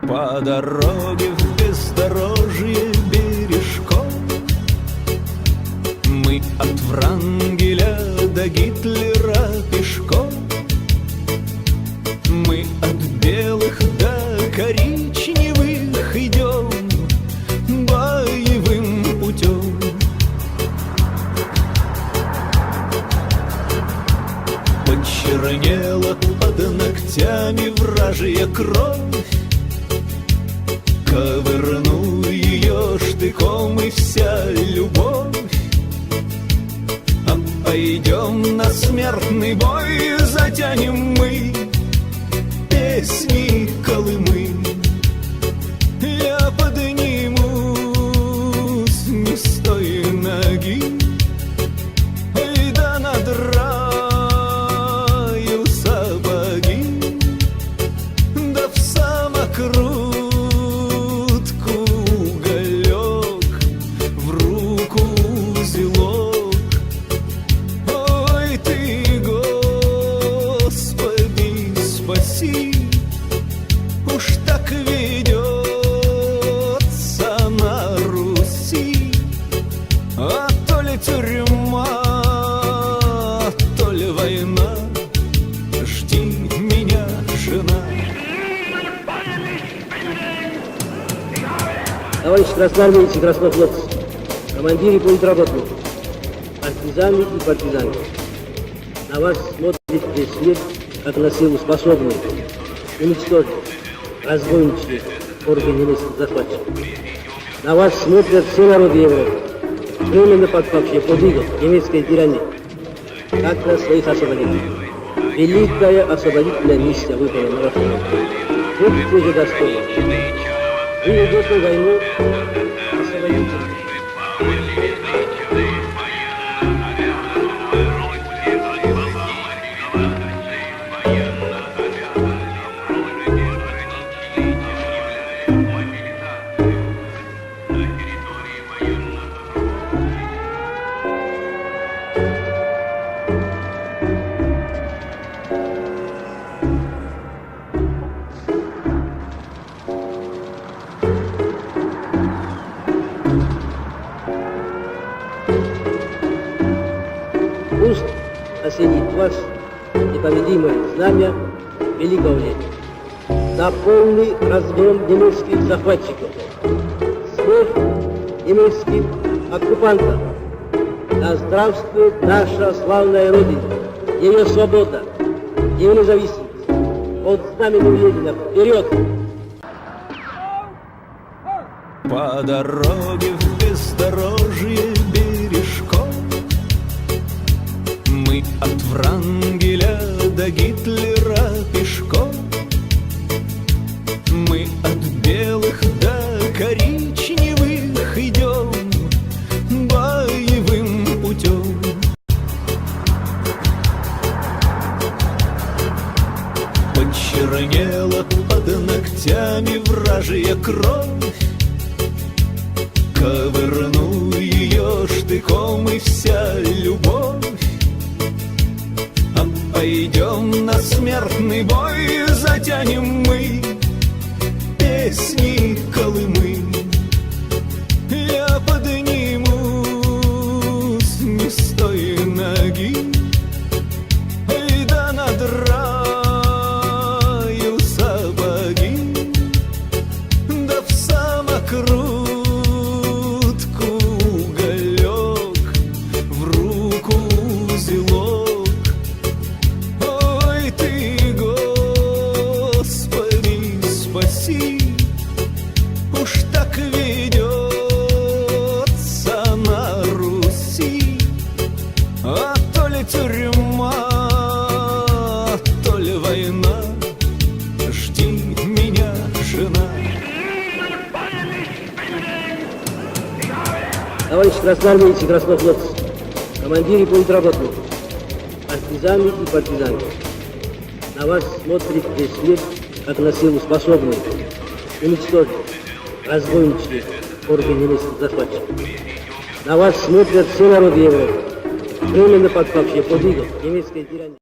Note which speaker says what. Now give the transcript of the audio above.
Speaker 1: По дороге в бездорожье бережком мы от Врангеля до Гитлера пешком, мы от белых до коричневых идем боевым путем. Почернела под ногтями вражья кровь, ковырну ее штыком и вся любовь. А пойдем на смертный бой, затянем мы песни Колымы. Я поднимусь не с той ноги, и да надраю сапоги, да в самокрутку уголек, в руку узелок. Ой, ты, Господи, спаси, уж так ведется на Руси. А то ли тюрьма, то ли война, жди меня, жена.
Speaker 2: Товарищи красноармейцы и краснофлотцы, командиры политработников, партизаны и партизанки, на вас смотрит весь мир, как на силу способную уничтожить разбойничьи орды немецких захватчиков. На вас смотрят все народы Европы, временно подпавшие под иго немецкой тирании, как на своих освободителей. Великая освободительная миссия выполнена на вашем народе. Будьте же достойны. Вы идете в войну освободителей. Пусть осенит вас непобедимое знамя великого лета, на полный разгром немецких захватчиков, смерть немецким оккупантам. Да здравствует наша славная Родина, ее свобода, ее независимость. Под знаменем Ленина вперед!
Speaker 1: По дороге в бездорожье бережком мы от Врангеля до Гитлера пешком, мы от белых до коричневых идем боевым путем. Почернела под ногтями вражья кровь, ковырну ее штыком и вся любовь. А пойдем на смертный бой, затянем мы песни Колымы. Я поднимусь не с той ноги, и да надраю сапоги, да в самокрутку уголек, в руку узелок. Ой, ты, Господи, спаси, уж так ведется на Руси. А то ли тюрьма, то ли война, жди меня, жена.
Speaker 2: Товарищи красноармейцы и краснофлотцы, командиры политработников, партизаны и партизанки, на вас смотрит весь мир, как на силу способную уничтожить разбойничьи орды немецких захватчиков. На вас смотрят все народы Европы, временно подпавшие под иго немецкой тирании.